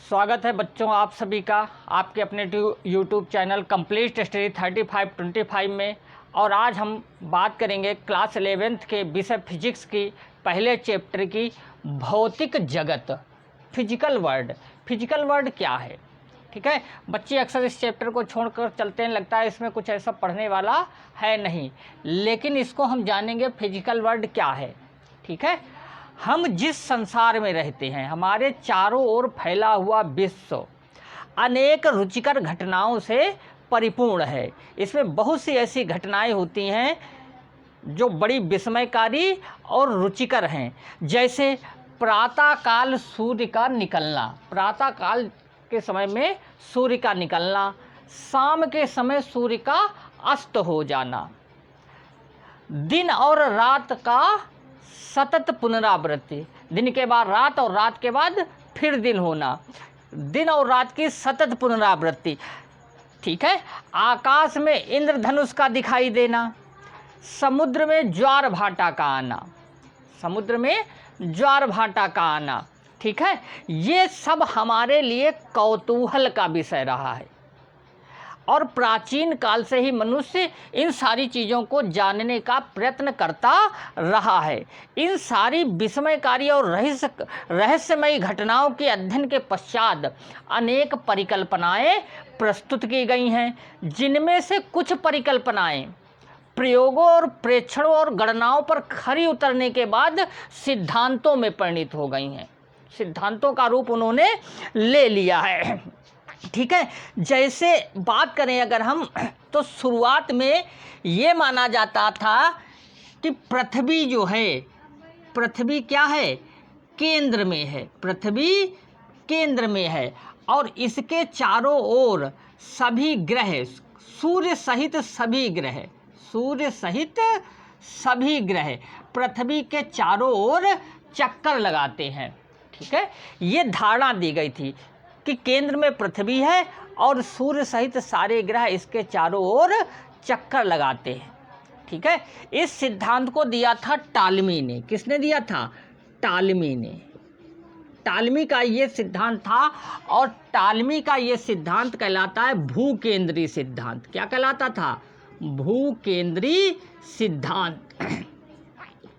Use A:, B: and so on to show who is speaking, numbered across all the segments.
A: स्वागत है बच्चों आप सभी का आपके अपने यूट्यूब चैनल कंप्लीट स्टडी 3525 में। और आज हम बात करेंगे क्लास 11th के विषय फिजिक्स की पहले चैप्टर की भौतिक जगत, फिजिकल वर्ल्ड। फिजिकल वर्ल्ड क्या है? ठीक है बच्चे, अक्सर इस चैप्टर को छोड़कर चलते हैं, लगता है इसमें कुछ ऐसा पढ़ने वाला है नहीं, लेकिन इसको हम जानेंगे फिजिकल वर्ल्ड क्या है। ठीक है, हम जिस संसार में रहते हैं, हमारे चारों ओर फैला हुआ विश्व अनेक रुचिकर घटनाओं से परिपूर्ण है। इसमें बहुत सी ऐसी घटनाएं होती हैं जो बड़ी विस्मयकारी और रुचिकर हैं, जैसे प्रातःकाल सूर्य का निकलना, प्रातःकाल के समय में सूर्य का निकलना, शाम के समय सूर्य का अस्त हो जाना, दिन और रात का सतत पुनरावृत्ति, दिन के बाद रात और रात के बाद फिर दिन होना, दिन और रात की सतत पुनरावृत्ति। ठीक है, आकाश में इंद्रधनुष का दिखाई देना, समुद्र में ज्वार भाटा का आना, समुद्र में ज्वार भाटा का आना। ठीक है, ये सब हमारे लिए कौतूहल का विषय रहा है और प्राचीन काल से ही मनुष्य इन सारी चीज़ों को जानने का प्रयत्न करता रहा है। इन सारी विस्मयकारी और रहस्यमयी घटनाओं के अध्ययन के पश्चात अनेक परिकल्पनाएं प्रस्तुत की गई हैं, जिनमें से कुछ परिकल्पनाएं प्रयोगों और प्रेक्षणों और गणनाओं पर खरी उतरने के बाद सिद्धांतों में परिणित हो गई हैं, सिद्धांतों का रूप उन्होंने ले लिया है। ठीक है, जैसे बात करें अगर हम, तो शुरुआत में ये माना जाता था कि पृथ्वी जो है, पृथ्वी क्या है, केंद्र में है, पृथ्वी केंद्र में है और इसके चारों ओर सभी ग्रह, सूर्य सहित सभी ग्रह, सूर्य सहित सभी ग्रह पृथ्वी के चारों ओर चक्कर लगाते हैं। ठीक है, ये धारणा दी गई थी कि केंद्र में पृथ्वी है और सूर्य सहित सारे ग्रह इसके चारों ओर चक्कर लगाते हैं। ठीक है, इस सिद्धांत को दिया था टालमी ने। किसने दिया था? टालमी ने। टालमी का ये सिद्धांत था और टालमी का ये सिद्धांत कहलाता है भूकेंद्रीय सिद्धांत। क्या कहलाता था? भूकेंद्रीय सिद्धांत।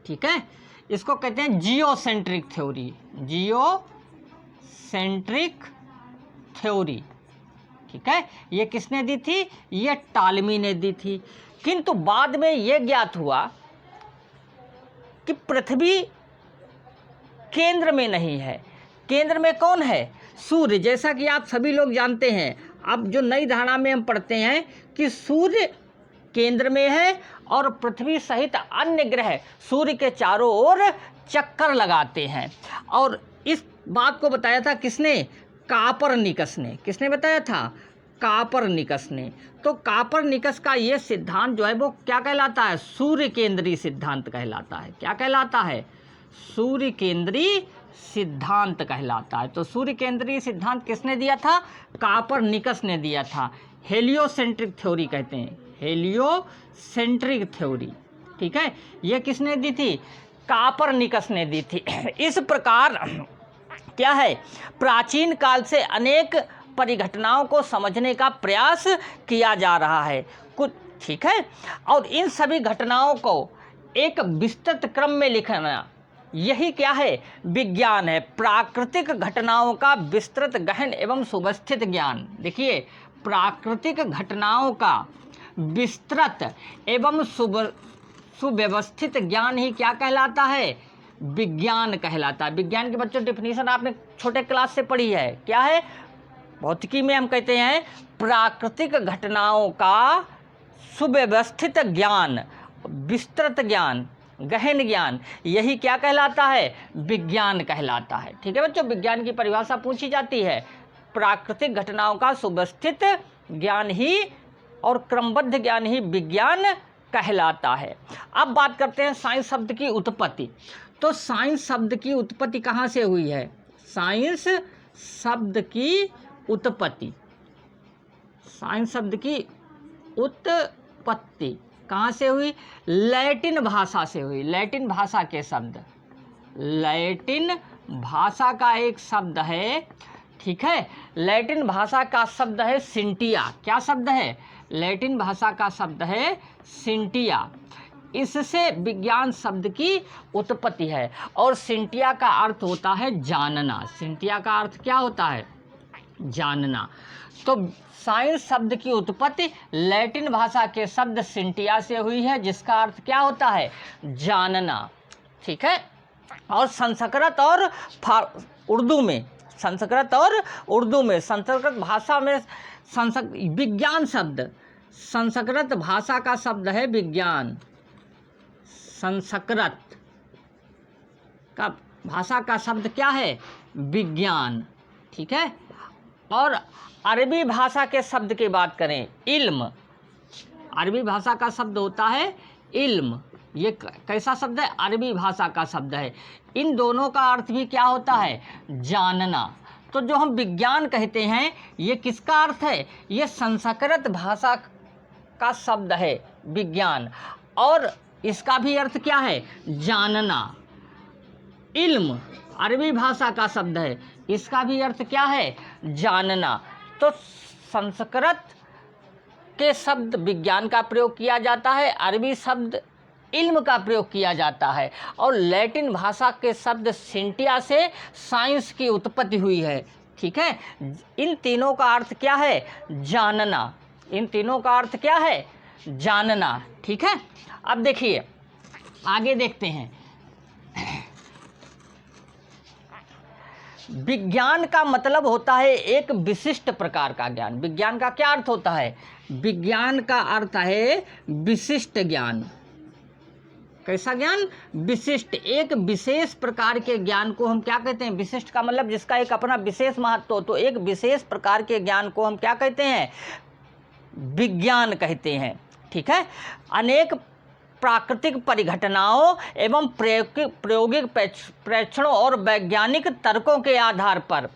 A: ठीक है, इसको कहते हैं जियोसेंट्रिक थ्योरी, जियोसेंट्रिक थ्योरी। ठीक है, ये किसने दी थी? ये टालमी ने दी थी। किंतु बाद में ये ज्ञात हुआ कि पृथ्वी केंद्र में नहीं है। केंद्र में कौन है? सूर्य। जैसा कि आप सभी लोग जानते हैं, अब जो नई धारणा में हम पढ़ते हैं कि सूर्य केंद्र में है और पृथ्वी सहित अन्य ग्रह सूर्य के चारों ओर चक्कर लगाते हैं। और इस बात को बताया था किसने? कापरनिकस ने। किसने बताया था? कापरनिकस ने। तो कापरनिकस का ये सिद्धांत जो है वो क्या कहलाता है? सूर्य केंद्रीय सिद्धांत कहलाता है। क्या कहलाता है? सूर्य केंद्रीय सिद्धांत कहलाता है। तो सूर्य केंद्रीय सिद्धांत किसने दिया था? कापरनिकस ने दिया था। हेलियोसेंट्रिक थ्योरी कहते हैं, हेलियोसेंट्रिक थ्योरी। ठीक है, ये किसने दी थी? कापरनिकस ने दी थी। इस प्रकार क्या है, प्राचीन काल से अनेक परिघटनाओं को समझने का प्रयास किया जा रहा है कुछ। ठीक है, और इन सभी घटनाओं को एक विस्तृत क्रम में लिखना, यही क्या है? विज्ञान है। प्राकृतिक घटनाओं का विस्तृत, गहन एवं सुव्यवस्थित ज्ञान। देखिए, प्राकृतिक घटनाओं का विस्तृत एवं सुव्यवस्थित ज्ञान ही क्या कहलाता है? विज्ञान कहलाता है। विज्ञान के बच्चों डेफिनेशन आपने छोटे क्लास से पढ़ी है। क्या है? भौतिकी में हम कहते हैं प्राकृतिक घटनाओं का सुव्यवस्थित ज्ञान, विस्तृत ज्ञान, गहन ज्ञान, यही क्या कहलाता है? विज्ञान कहलाता है। ठीक है बच्चों, विज्ञान की परिभाषा पूछी जाती है, प्राकृतिक घटनाओं का सुव्यवस्थित ज्ञान ही और क्रमबद्ध ज्ञान ही विज्ञान कहलाता है। अब बात करते हैं साइंस शब्द की उत्पत्ति। तो साइंस शब्द की उत्पत्ति कहाँ से हुई है? साइंस शब्द की उत्पत्ति, साइंस शब्द की उत्पत्ति कहाँ से हुई? लैटिन भाषा से हुई। लैटिन भाषा के शब्द, लैटिन भाषा का एक शब्द है ठीक है। लैटिन भाषा का शब्द है सिंटिया। क्या शब्द है? लैटिन भाषा का शब्द है सिंटिया। इससे विज्ञान शब्द की उत्पत्ति है और सिंटिया का अर्थ होता है जानना। सिंटिया का अर्थ क्या होता है? जानना। तो साइंस शब्द की उत्पत्ति लैटिन भाषा के शब्द सिंटिया से हुई है, जिसका अर्थ क्या होता है? जानना। ठीक है। और संस्कृत और उर्दू में, संस्कृत भाषा में विज्ञान शब्द, संस्कृत भाषा का शब्द है विज्ञान। संस्कृत का भाषा का शब्द क्या है? विज्ञान। ठीक है। और अरबी भाषा के शब्द की बात करें, इल्म। अरबी भाषा का शब्द होता है इल्म। ये कैसा शब्द है? अरबी भाषा का शब्द है। इन दोनों का अर्थ भी क्या होता है? जानना। तो जो हम विज्ञान कहते हैं, ये किसका अर्थ है? ये संस्कृत भाषा का शब्द है विज्ञान, और इसका भी अर्थ क्या है? जानना। इल्म अरबी भाषा का शब्द है, इसका भी अर्थ क्या है? जानना। तो संस्कृत के शब्द विज्ञान का प्रयोग किया जाता है, अरबी शब्द इल्म का प्रयोग किया जाता है, और लैटिन भाषा के शब्द सिंटिया से साइंस की उत्पत्ति हुई है। ठीक है। इन तीनों का अर्थ क्या है? जानना। इन तीनों का अर्थ क्या है? जानना। ठीक है। अब देखिए आगे देखते हैं। विज्ञान का मतलब होता है एक विशिष्ट प्रकार का ज्ञान। विज्ञान का क्या अर्थ होता है? विज्ञान का अर्थ है विशिष्ट ज्ञान। कैसा ज्ञान? विशिष्ट। एक विशेष प्रकार के ज्ञान को हम क्या कहते हैं? विशिष्ट का मतलब जिसका एक अपना विशेष महत्व हो। तो एक विशेष प्रकार के ज्ञान को हम क्या कहते हैं? विज्ञान कहते हैं। ठीक है। अनेक प्राकृतिक परिघटनाओं एवं प्रायोगिक प्रेक्षणों और वैज्ञानिक तर्कों के आधार पर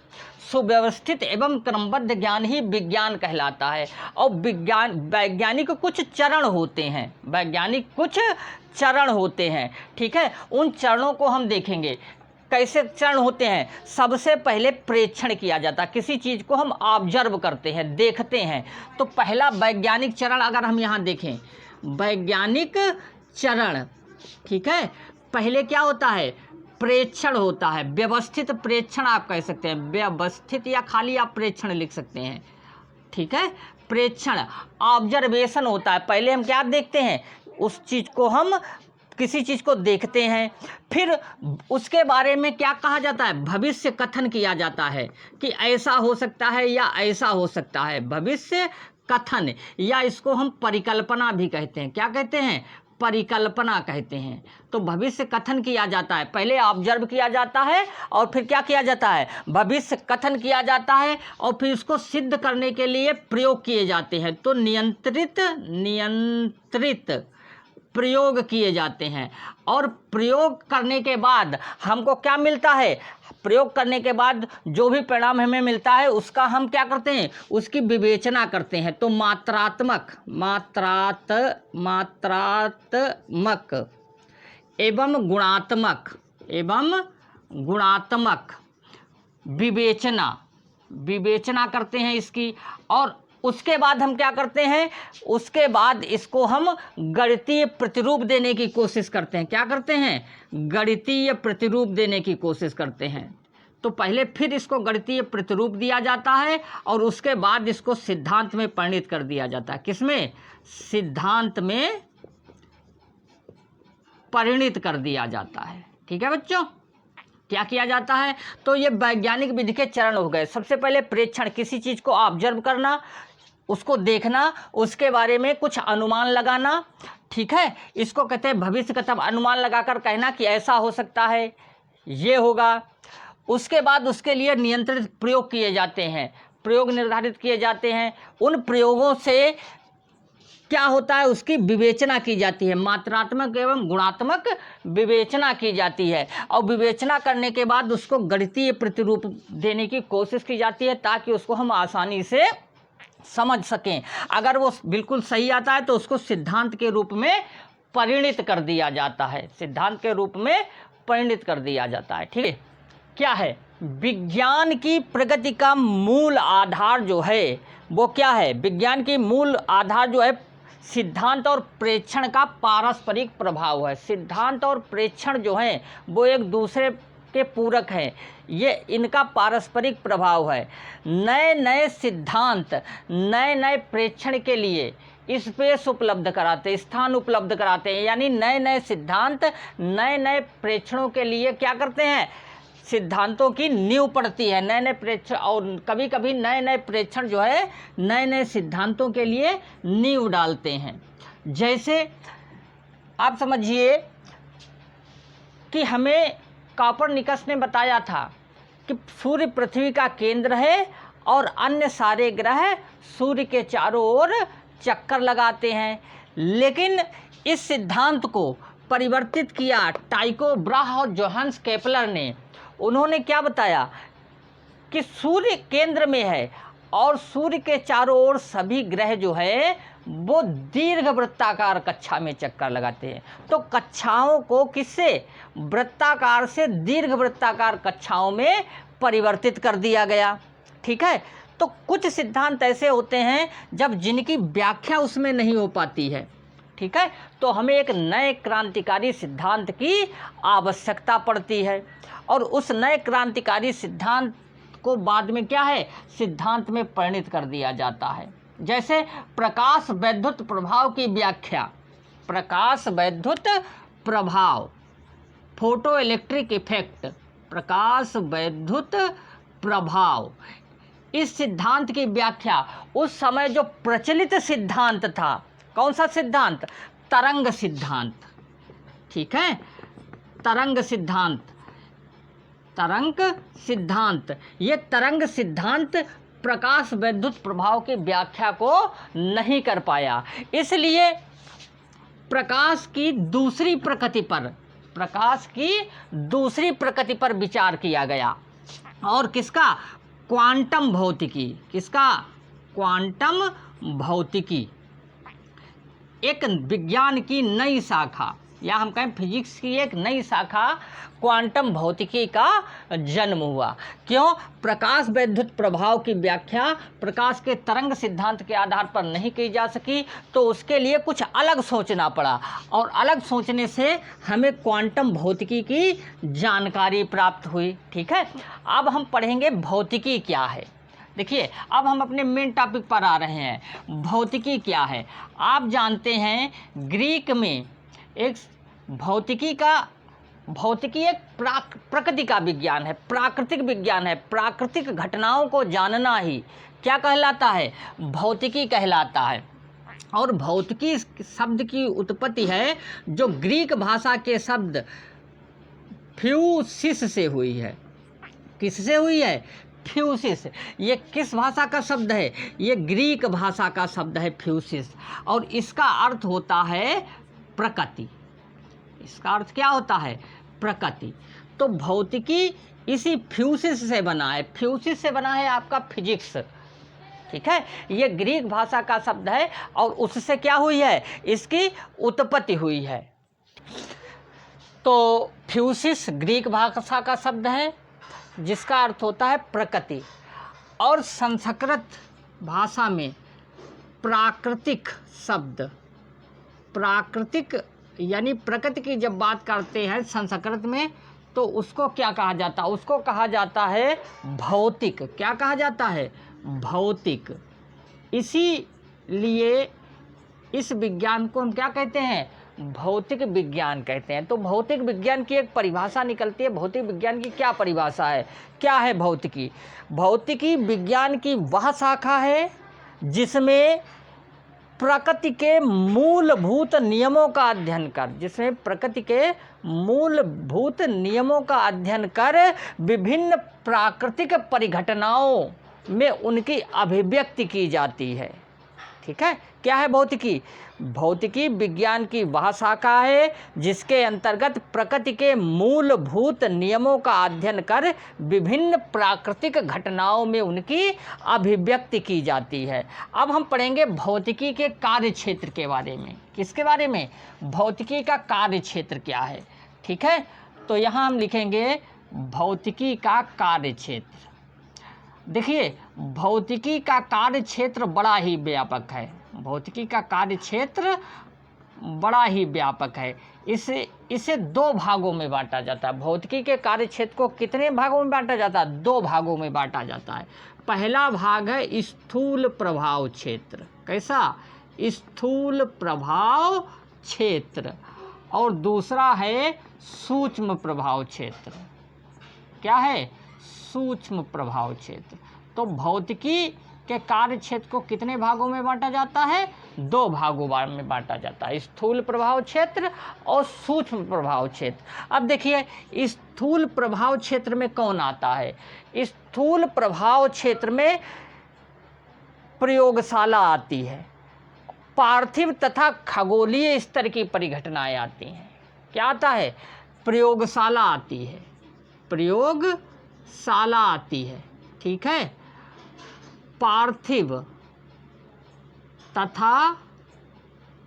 A: सुव्यवस्थित एवं क्रमबद्ध ज्ञान ही विज्ञान कहलाता है। और वैज्ञानिक कुछ चरण होते हैं। वैज्ञानिक कुछ चरण होते हैं। ठीक है। उन चरणों को हम देखेंगे। कैसे चरण होते हैं? सबसे पहले प्रेक्षण किया जाता है। किसी चीज़ को हम ऑब्जर्व करते हैं, देखते हैं। तो पहला वैज्ञानिक चरण अगर हम यहाँ देखें, वैज्ञानिक चरण, ठीक है, पहले क्या होता है? प्रेक्षण होता है। व्यवस्थित प्रेक्षण आप कह सकते हैं, व्यवस्थित, या खाली आप प्रेक्षण लिख सकते हैं। ठीक है। प्रेक्षण, ऑब्जर्वेशन होता है। पहले हम क्या देखते हैं? उस चीज़ को हम किसी चीज़ को देखते हैं, फिर उसके बारे में क्या कहा जाता है? भविष्य कथन किया जाता है कि ऐसा हो सकता है या ऐसा हो सकता है। भविष्य कथन, या इसको हम परिकल्पना भी कहते हैं। क्या कहते हैं? परिकल्पना कहते हैं। तो भविष्य कथन किया जाता है। पहले ऑब्जर्व किया जाता है और फिर क्या किया जाता है? भविष्य कथन किया जाता है, और फिर उसको सिद्ध करने के लिए प्रयोग किए जाते हैं। तो नियंत्रित प्रयोग किए जाते हैं। और प्रयोग करने के बाद हमको क्या मिलता है? प्रयोग करने के बाद जो भी परिणाम हमें मिलता है उसका हम क्या करते हैं? उसकी विवेचना करते हैं। तो मात्रात्मक एवं गुणात्मक विवेचना करते हैं इसकी। और उसके बाद हम क्या करते हैं? उसके बाद इसको हम गणितीय प्रतिरूप देने की कोशिश करते हैं। क्या करते हैं? गणितीय प्रतिरूप देने की कोशिश करते हैं। तो पहले फिर इसको गणितीय प्रतिरूप दिया जाता है, और उसके बाद इसको सिद्धांत में परिणित कर दिया जाता है। किसमें? सिद्धांत में परिणित कर दिया जाता है। ठीक है बच्चों, क्या किया जाता है? तो ये वैज्ञानिक विधि के चरण हो गए। सबसे पहले प्रेक्षण, किसी चीज़ को ऑब्जर्व करना, उसको देखना, उसके बारे में कुछ अनुमान लगाना। ठीक है। इसको कहते हैं भविष्य कथन। अनुमान लगाकर कहना कि ऐसा हो सकता है, ये होगा। उसके बाद उसके लिए नियंत्रित प्रयोग किए जाते हैं, प्रयोग निर्धारित किए जाते हैं। उन प्रयोगों से क्या होता है? उसकी विवेचना की जाती है। मात्रात्मक एवं गुणात्मक विवेचना की जाती है, और विवेचना करने के बाद उसको गणितीय प्रतिरूप देने की कोशिश की जाती है, ताकि उसको हम आसानी से समझ सकें। अगर वो बिल्कुल सही आता है तो उसको सिद्धांत के रूप में परिणित कर दिया जाता है। सिद्धांत के रूप में परिणित कर दिया जाता है। ठीक है। क्या है? विज्ञान की प्रगति का मूल आधार जो है वो क्या है? विज्ञान की मूल आधार जो है सिद्धांत और प्रेक्षण का पारस्परिक प्रभाव है। सिद्धांत और प्रेक्षण जो हैं वो एक दूसरे के पूरक हैं, ये इनका पारस्परिक प्रभाव है। नए नए सिद्धांत नए नए प्रेक्षण के लिए स्पेस उपलब्ध कराते हैं, स्थान उपलब्ध कराते हैं, यानी नए नए सिद्धांत नए नए प्रेक्षणों के लिए क्या करते हैं? सिद्धांतों की नींव पड़ती है। नए नए प्रेक्षण और कभी कभी नए नए प्रेक्षण जो है नए नए सिद्धांतों के लिए नींव डालते हैं। जैसे आप समझिए कि हमें कॉपरनिकस ने बताया था कि सूर्य पृथ्वी का केंद्र है और अन्य सारे ग्रह सूर्य के चारों ओर चक्कर लगाते हैं, लेकिन इस सिद्धांत को परिवर्तित किया टाइको ब्राह और जोहान्स केपलर ने। उन्होंने क्या बताया कि सूर्य केंद्र में है और सूर्य के चारों ओर सभी ग्रह जो है वो दीर्घ वृत्ताकार कक्षा में चक्कर लगाते हैं। तो कक्षाओं को किससे? वृत्ताकार से दीर्घ वृत्ताकार कक्षाओं में परिवर्तित कर दिया गया। ठीक है, तो कुछ सिद्धांत ऐसे होते हैं जब जिनकी व्याख्या उसमें नहीं हो पाती है। ठीक है, तो हमें एक नए क्रांतिकारी सिद्धांत की आवश्यकता पड़ती है और उस नए क्रांतिकारी सिद्धांत को बाद में क्या है? सिद्धांत में परिणत कर दिया जाता है। जैसे प्रकाश वैद्युत प्रभाव की व्याख्या, प्रकाश वैद्युत प्रभाव, फोटो इलेक्ट्रिक इफेक्ट, प्रकाश वैद्युत प्रभाव, इस सिद्धांत की व्याख्या उस समय जो प्रचलित सिद्धांत था, कौन सा सिद्धांत? तरंग सिद्धांत। ठीक है, तरंग सिद्धांत, तरंग सिद्धांत, ये तरंग सिद्धांत प्रकाश वैद्युत प्रभाव की व्याख्या को नहीं कर पाया, इसलिए प्रकाश की दूसरी प्रकृति पर, प्रकाश की दूसरी प्रकृति पर विचार किया गया। और किसका? क्वांटम भौतिकी। किसका? क्वांटम भौतिकी एक विज्ञान की नई शाखा, या हम कहें फिजिक्स की एक नई शाखा क्वांटम भौतिकी का जन्म हुआ। क्यों? प्रकाश वैद्युत प्रभाव की व्याख्या प्रकाश के तरंग सिद्धांत के आधार पर नहीं की जा सकी, तो उसके लिए कुछ अलग सोचना पड़ा और अलग सोचने से हमें क्वांटम भौतिकी की जानकारी प्राप्त हुई। ठीक है, अब हम पढ़ेंगे भौतिकी क्या है। देखिए, अब हम अपने मेन टॉपिक पर आ रहे हैं। भौतिकी क्या है? आप जानते हैं ग्रीक में एक भौतिकी एक प्रकृति का विज्ञान है, प्राकृतिक विज्ञान है। प्राकृतिक घटनाओं को जानना ही क्या कहलाता है? भौतिकी कहलाता है। और भौतिकी शब्द की उत्पत्ति है जो ग्रीक भाषा के शब्द फ्यूसिस से हुई है। किससे हुई है? फ्यूसिस। ये किस भाषा का शब्द है? ये ग्रीक भाषा का शब्द है फ्यूसिस, और इसका अर्थ होता है प्रकृति। इसका अर्थ क्या होता है? प्रकृति। तो भौतिकी इसी फ्यूसिस से बना है। फ्यूसिस से बना है आपका फिजिक्स। ठीक है, ये ग्रीक भाषा का शब्द है और उससे क्या हुई है? इसकी उत्पत्ति हुई है। तो फ्यूसिस ग्रीक भाषा का शब्द है जिसका अर्थ होता है प्रकृति, और संस्कृत भाषा में प्राकृतिक शब्द, प्राकृतिक यानी प्रकृति की जब बात करते हैं संस्कृत में, तो उसको क्या कहा जाता है? उसको कहा जाता है भौतिक। क्या कहा जाता है? भौतिक। इसीलिए इस विज्ञान को हम क्या कहते हैं? भौतिक विज्ञान कहते हैं। तो भौतिक विज्ञान की एक परिभाषा निकलती है। भौतिक विज्ञान की क्या परिभाषा है? क्या है भौतिकी? भौतिकी विज्ञान की वह शाखा है जिसमें प्रकृति के मूलभूत नियमों का अध्ययन कर, जिसमें प्रकृति के मूलभूत नियमों का अध्ययन कर विभिन्न प्राकृतिक परिघटनाओं में उनकी अभिव्यक्ति की जाती है। ठीक है, क्या है भौतिकी? भौतिकी विज्ञान की वह शाखा है जिसके अंतर्गत प्रकृति के मूलभूत नियमों का अध्ययन कर विभिन्न प्राकृतिक घटनाओं में उनकी अभिव्यक्ति की जाती है। अब हम पढ़ेंगे भौतिकी के कार्य क्षेत्र के बारे में। किसके बारे में? भौतिकी का कार्य क्षेत्र क्या है। ठीक है, तो यहाँ हम लिखेंगे भौतिकी का कार्य क्षेत्र। देखिए, भौतिकी का कार्य क्षेत्र बड़ा ही व्यापक है। भौतिकी का कार्य क्षेत्र बड़ा ही व्यापक है। इसे दो भागों में बांटा जाता है। भौतिकी के कार्य क्षेत्र को कितने भागों में बांटा जाता है? दो भागों में बांटा जाता है। पहला भाग है स्थूल प्रभाव क्षेत्र। कैसा? स्थूल प्रभाव क्षेत्र। और दूसरा है सूक्ष्म प्रभाव क्षेत्र। क्या है? सूक्ष्म प्रभाव क्षेत्र। तो भौतिकी के कार्य क्षेत्र को कितने भागों में बांटा जाता है? दो भागों में बांटा जाता है, स्थूल प्रभाव क्षेत्र और सूक्ष्म प्रभाव क्षेत्र। अब देखिए, स्थूल प्रभाव क्षेत्र में कौन आता है? स्थूल प्रभाव क्षेत्र में प्रयोगशाला आती है, पार्थिव तथा खगोलीय स्तर की परिघटनाएं आती हैं। क्या आता है? प्रयोगशाला आती है, प्रयोगशाला आती है। ठीक है, पार्थिव तथा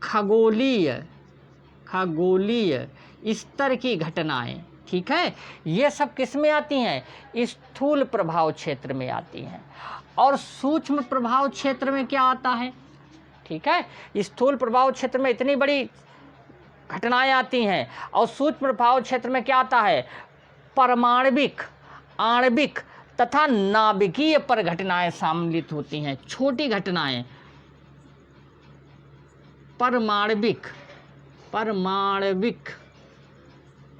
A: खगोलीय स्तर की घटनाएं। ठीक है, ये सब किस में आती हैं? स्थूल प्रभाव क्षेत्र में आती हैं। और सूक्ष्म प्रभाव क्षेत्र में क्या आता है? ठीक है, स्थूल प्रभाव क्षेत्र में इतनी बड़ी घटनाएं आती हैं, और सूक्ष्म प्रभाव क्षेत्र में क्या आता है? परमाणविक, आणविक तथा नाभिकीय परिघटनाएं सम्मिलित होती हैं। छोटी घटनाएं, परमाणविक,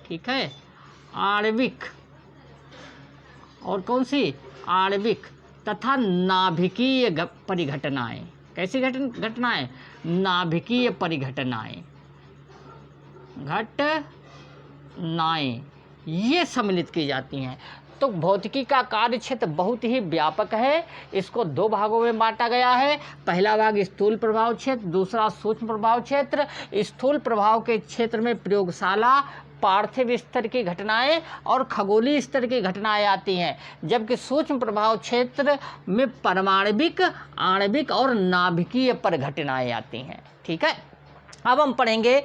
A: ठीक है, आणविक, और कौन सी? आणविक तथा नाभिकीय परिघटनाएं। कैसी घटनाएं? नाभिकीय परिघटनाएं, ये सम्मिलित की जाती हैं। तो भौतिकी का कार्य क्षेत्र बहुत ही व्यापक है। इसको दो भागों में बांटा गया है। पहला भाग स्थूल प्रभाव क्षेत्र, दूसरा सूक्ष्म प्रभाव क्षेत्र। स्थूल प्रभाव के क्षेत्र में प्रयोगशाला, पार्थिव स्तर की घटनाएं और खगोलीय स्तर की घटनाएं आती हैं, जबकि सूक्ष्म प्रभाव क्षेत्र में परमाणविक, आणविक और नाभिकीय परिघटनाएं आती हैं। ठीक है, अब हम पढ़ेंगे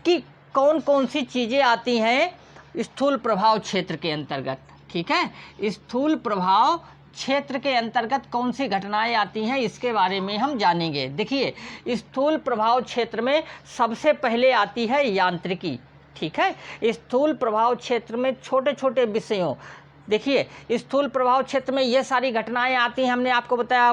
A: कि कौन कौन सी चीज़ें आती हैं स्थूल प्रभाव क्षेत्र के अंतर्गत। ठीक है, स्थूल प्रभाव क्षेत्र के अंतर्गत कौन सी घटनाएं आती हैं, इसके बारे में हम जानेंगे। देखिए, स्थूल प्रभाव क्षेत्र में सबसे पहले आती है यांत्रिकी। ठीक है, स्थूल प्रभाव क्षेत्र में छोटे छोटे विषयों, देखिए स्थूल प्रभाव क्षेत्र में ये सारी घटनाएं आती हैं। हमने आपको बताया,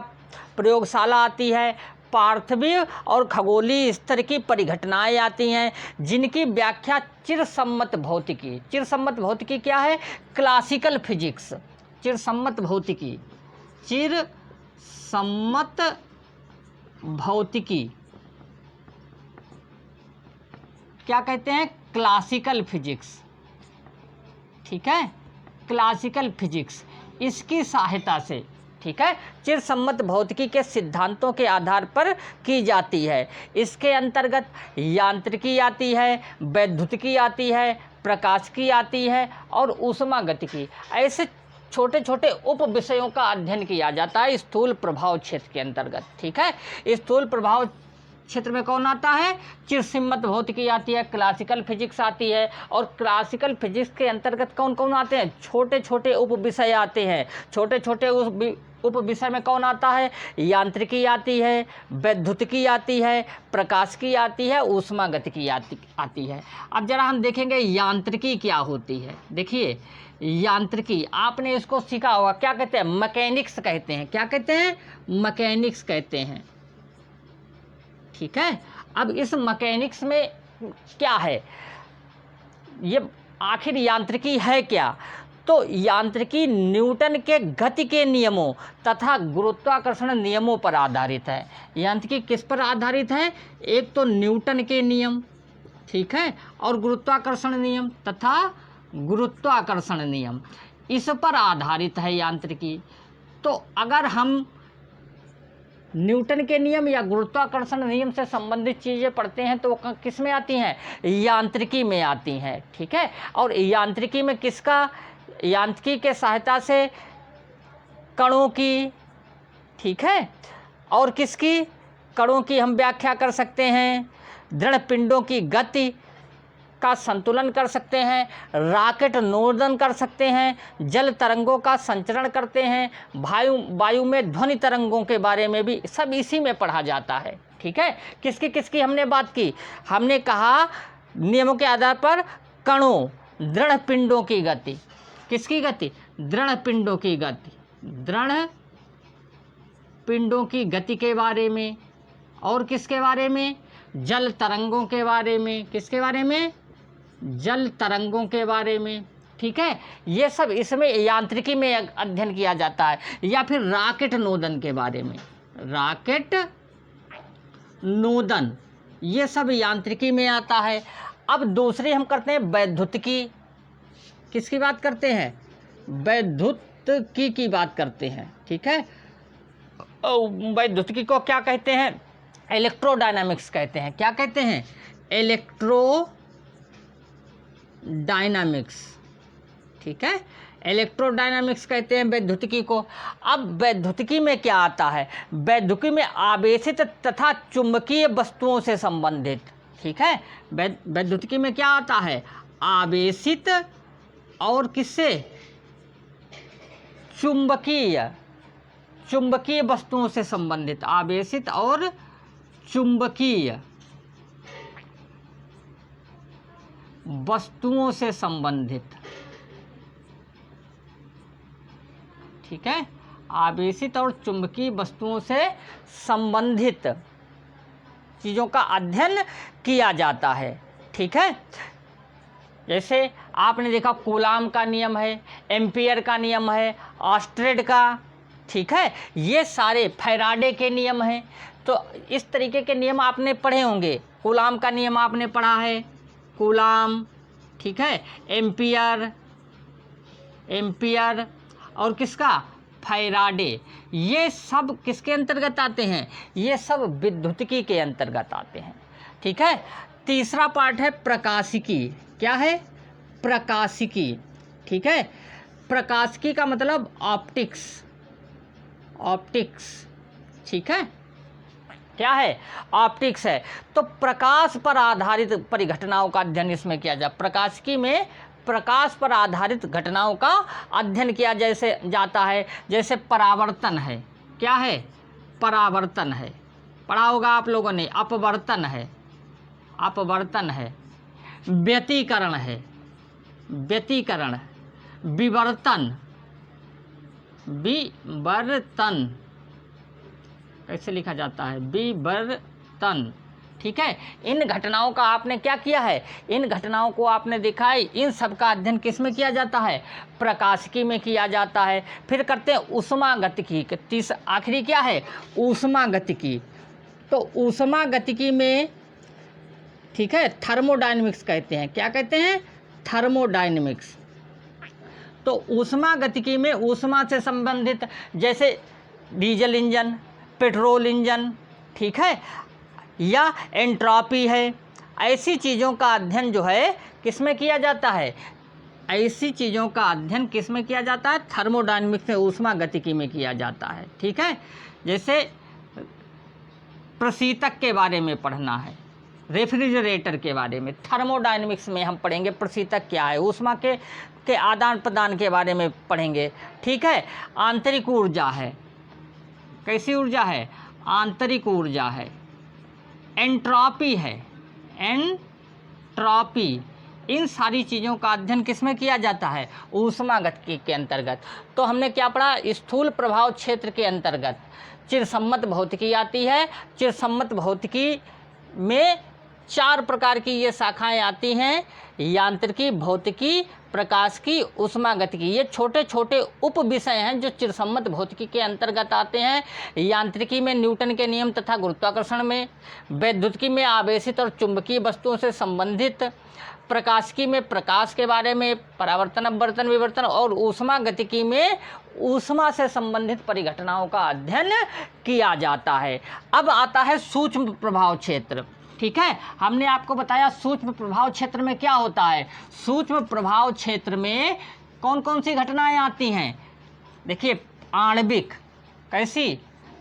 A: प्रयोगशाला आती है, पार्थिव और खगोलीय स्तर की परिघटनाएं आती हैं, जिनकी व्याख्या चिरसम्मत भौतिकी। चिरसम्मत भौतिकी क्या है? Classical physics. चिरसम्मत भौतिकी, चिरसम्मत भौतिकी क्या कहते हैं? Classical physics. ठीक है, क्लासिकल फिजिक्स, इसकी सहायता से, ठीक है, चिरसम्मत भौतिकी के सिद्धांतों के आधार पर की जाती है। इसके अंतर्गत यांत्रिकी आती है, वैद्युतिकी आती है, प्रकाशिकी आती है और ऊष्मागतिकी। ऐसे छोटे छोटे उप विषयों का अध्ययन किया जाता है स्थूल प्रभाव क्षेत्र के अंतर्गत। ठीक है, स्थूल प्रभाव क्षेत्र में कौन आता है? चिरसम्मत भौतिकी आती है, क्लासिकल फिजिक्स आती है। और क्लासिकल फिजिक्स के अंतर्गत कौन कौन आते हैं? छोटे छोटे उप विषय आते हैं। छोटे छोटे उप विषय में कौन आता है? यांत्रिकी आती है, वैद्युतिकी आती है, प्रकाशिकी आती है, ऊष्मागतिकी आती है। अब जरा हम देखेंगे यांत्रिकी क्या होती है। देखिए, यांत्रिकी आपने इसको सीखा होगा, क्या कहते हैं? मैकेनिक्स कहते हैं। क्या कहते हैं? मैकेनिक्स कहते हैं। ठीक है, अब इस मैकेनिक्स में क्या है, ये आखिर यांत्रिकी है क्या? तो यांत्रिकी न्यूटन के गति के नियमों तथा गुरुत्वाकर्षण नियमों पर आधारित है। यांत्रिकी किस पर आधारित है? एक तो न्यूटन के नियम, ठीक है, और गुरुत्वाकर्षण नियम तथा गुरुत्वाकर्षण नियम, इस पर आधारित है यांत्रिकी। तो अगर हम न्यूटन के नियम या गुरुत्वाकर्षण नियम से संबंधित चीज़ें पढ़ते हैं तो वो किस में आती हैं? यांत्रिकी में आती हैं। ठीक है, और यांत्रिकी में किसका? यांत्रिकी के सहायता से कणों की, ठीक है, और किसकी? कणों की हम व्याख्या कर सकते हैं, दृढ़ पिंडों की गति, का संतुलन कर सकते हैं, रॉकेट नोदन कर सकते हैं, जल तरंगों का संचरण करते हैं, वायु में ध्वनि तरंगों के बारे में भी सब इसी में पढ़ा जाता है। ठीक है, किसकी किसकी हमने बात की? हमने कहा नियमों के आधार पर कणों, दृढ़ पिंडों की गति, किसकी गति? दृढ़ पिंडों की गति, दृढ़ पिंडों की गति के बारे में, और किसके बारे में? जल तरंगों के बारे में। किसके बारे में? जल तरंगों के बारे में। ठीक है, ये सब इसमें यांत्रिकी में अध्ययन किया जाता है। या फिर रॉकेट नोदन के बारे में, रॉकेट नोदन, ये सब यांत्रिकी में आता है। अब दूसरी हम करते हैं वैद्युतिकी। किसकी बात करते हैं? वैद्युतिकी की बात करते हैं। ठीक है, वैद्युतिकी को क्या कहते हैं? इलेक्ट्रोडायनामिक्स कहते हैं। क्या कहते हैं? इलेक्ट्रोडायनामिक्स। ठीक है, इलेक्ट्रोडायनामिक्स कहते हैं वैद्युतिकी को। अब वैद्युतिकी में क्या आता है? वैद्युतिकी में आवेशित तथा चुंबकीय वस्तुओं से संबंधित। ठीक है, वैद्युतिकी में क्या आता है? आवेशित और किससे? चुंबकीय वस्तुओं से संबंधित। आवेशित और चुंबकीय वस्तुओं से संबंधित। ठीक है, आवेशित और चुंबकीय वस्तुओं से संबंधित चीज़ों का अध्ययन किया जाता है। ठीक है, जैसे आपने देखा कूलाम का नियम है, एम्पियर का नियम है, ऑस्ट्रेड का। ठीक है, ये सारे फैराडे के नियम हैं। तो इस तरीके के नियम आपने पढ़े होंगे। कूलाम का नियम आपने पढ़ा है, कूलाम। ठीक है, एम्पियर और किसका? फैराडे। ये सब किसके अंतर्गत आते हैं? ये सब विद्युतिकी के अंतर्गत आते हैं। ठीक है, तीसरा पार्ट है प्रकाशिकी। क्या है? प्रकाशिकी। ठीक है, प्रकाशिकी का मतलब ऑप्टिक्स। ठीक है, क्या है? ऑप्टिक्स है। तो प्रकाश पर आधारित परिघटनाओं का अध्ययन इसमें किया जाए। प्रकाशिकी में प्रकाश पर आधारित घटनाओं का अध्ययन किया जैसे जाता है। जैसे परावर्तन है। क्या है? परावर्तन है, पढ़ा होगा आप लोगों ने। अपवर्तन है, व्यतिकरण है, विवर्तन कैसे लिखा जाता है? विवर्तन। ठीक है, इन घटनाओं का आपने क्या किया है? इन घटनाओं को आपने देखा है। इन सब का अध्ययन किस में किया जाता है? प्रकाशिकी में किया जाता है। फिर करते हैं ऊष्मागतिकी। आखिरी क्या है? ऊष्मागतिकी। तो ऊष्मागतिकी में, ठीक है, थर्मोडायनेमिक्स कहते हैं। क्या कहते हैं? थर्मोडायनेमिक्स। तो ऊष्मागतिकी में ऊष्मा से संबंधित, जैसे डीजल इंजन, पेट्रोल इंजन, ठीक है, या एंट्रोपी है, ऐसी चीज़ों का अध्ययन जो है किस में किया जाता है? ऐसी चीज़ों का अध्ययन किस में किया जाता है? थर्मोडायनेमिक्स में, ऊष्मागतिकी में किया जाता है। ठीक है, जैसे प्रशीतक के बारे में पढ़ना है, रेफ्रिजरेटर के बारे में, थर्मोडायनेमिक्स में हम पढ़ेंगे प्रशीतक क्या है, ऊष्मा के आदान प्रदान के बारे में पढ़ेंगे। ठीक है, आंतरिक ऊर्जा है। कैसी ऊर्जा है? आंतरिक ऊर्जा है। एंट्रोपी है, एंट्रोपी। इन सारी चीज़ों का अध्ययन किस में किया जाता है? ऊष्मागतिकी के अंतर्गत। तो हमने क्या पढ़ा? स्थूल प्रभाव क्षेत्र के अंतर्गत चिरसम्मत भौतिकी आती है। चिरसम्मत भौतिकी में 4 प्रकार की ये शाखाएं आती हैं: यांत्रिकी, भौतिकी, प्रकाशिकी, ऊष्मागतिकी। ये छोटे छोटे उप विषय हैं जो चिरसम्मत भौतिकी के अंतर्गत आते हैं। यांत्रिकी में न्यूटन के नियम तथा गुरुत्वाकर्षण में, वैद्युतिकी में आवेशित और चुंबकीय वस्तुओं से संबंधित, प्रकाशिकी में प्रकाश के बारे में, परावर्तन, अपवर्तन, विवर्तन, और ऊष्मागतिकी में ऊष्मा से संबंधित परिघटनाओं का अध्ययन किया जाता है। अब आता है सूक्ष्म प्रभाव क्षेत्र। ठीक है, हमने आपको बताया सूक्ष्म प्रभाव क्षेत्र में क्या होता है। सूक्ष्म प्रभाव क्षेत्र में कौन कौन सी घटनाएं आती हैं? देखिए, आणविक, कैसी?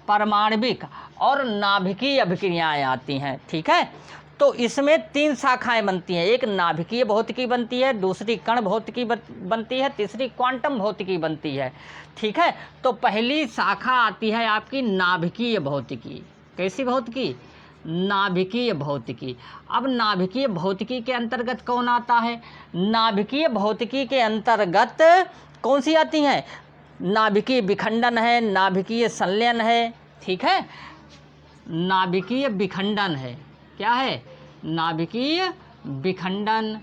A: परमाणविक और नाभिकीय अभिक्रियाएं आती हैं। ठीक है, तो इसमें 3 शाखाएं बनती हैं, एक नाभिकीय भौतिकी बनती है, दूसरी कण भौतिकी बनती है, तीसरी क्वांटम भौतिकी बनती है। ठीक है, तो पहली शाखा आती है आपकी नाभिकीय भौतिकी। कैसी भौतिकी? नाभिकीय भौतिकी। अब नाभिकीय भौतिकी के अंतर्गत कौन आता है? नाभिकीय भौतिकी के अंतर्गत कौन सी आती हैं? नाभिकीय विखंडन है, नाभिकीय संलयन है। ठीक है, नाभिकीय विखंडन है। क्या है? नाभिकीय विखंडन,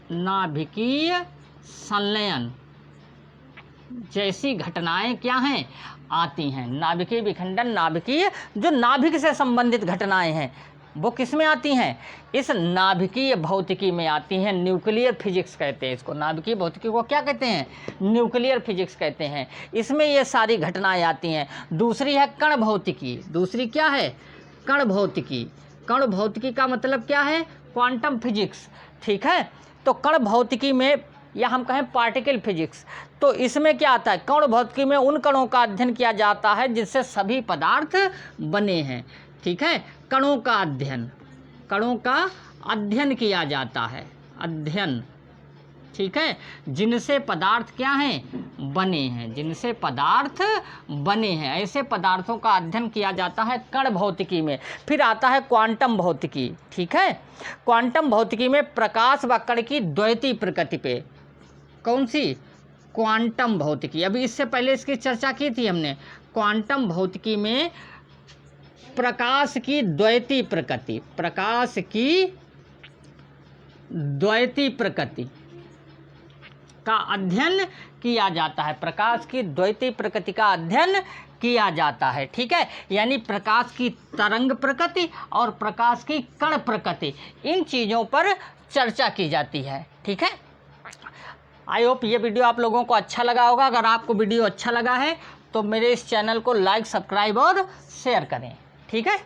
A: नाभिकीय संलयन जैसी घटनाएं क्या हैं? आती हैं। नाभिकीय विखंडन, नाभिकीय जो नाभिक से संबंधित घटनाएं हैं वो किस में आती हैं? इस नाभिकीय भौतिकी में आती हैं। न्यूक्लियर फिजिक्स कहते हैं इसको। नाभिकीय भौतिकी को क्या कहते हैं? न्यूक्लियर फिजिक्स कहते हैं। इसमें ये सारी घटनाएं आती हैं। दूसरी है कण भौतिकी। दूसरी क्या है? कण भौतिकी। कण भौतिकी का मतलब क्या है? Quantum physics. ठीक है, तो कण भौतिकी में या हम कहें पार्टिकल फिजिक्स, तो इसमें क्या आता है? कण भौतिकी में उन कणों का अध्ययन किया जाता है जिससे सभी पदार्थ बने हैं। ठीक है, कणों का अध्ययन किया जाता है। अध्ययन, ठीक है, जिनसे पदार्थ क्या हैं? बने हैं। जिनसे पदार्थ बने हैं, ऐसे पदार्थों का अध्ययन किया जाता है कण भौतिकी में। फिर आता है क्वांटम भौतिकी। ठीक है, क्वांटम भौतिकी में प्रकाश व कण की द्वैती प्रकृति पे। कौन सी? क्वांटम भौतिकी। अभी इससे पहले इसकी चर्चा की थी हमने। क्वांटम भौतिकी में प्रकाश की द्वैती प्रकृति, प्रकाश की द्वैती प्रकृति का अध्ययन किया जाता है। प्रकाश की द्वैती प्रकृति का अध्ययन किया जाता है। ठीक है, यानी प्रकाश की तरंग प्रकृति और प्रकाश की कण प्रकृति, इन चीज़ों पर चर्चा की जाती है। ठीक है, आई होप ये वीडियो आप लोगों को अच्छा लगा होगा। अगर आपको वीडियो अच्छा लगा है तो मेरे इस चैनल को लाइक, सब्सक्राइब और शेयर करें। ठीक है।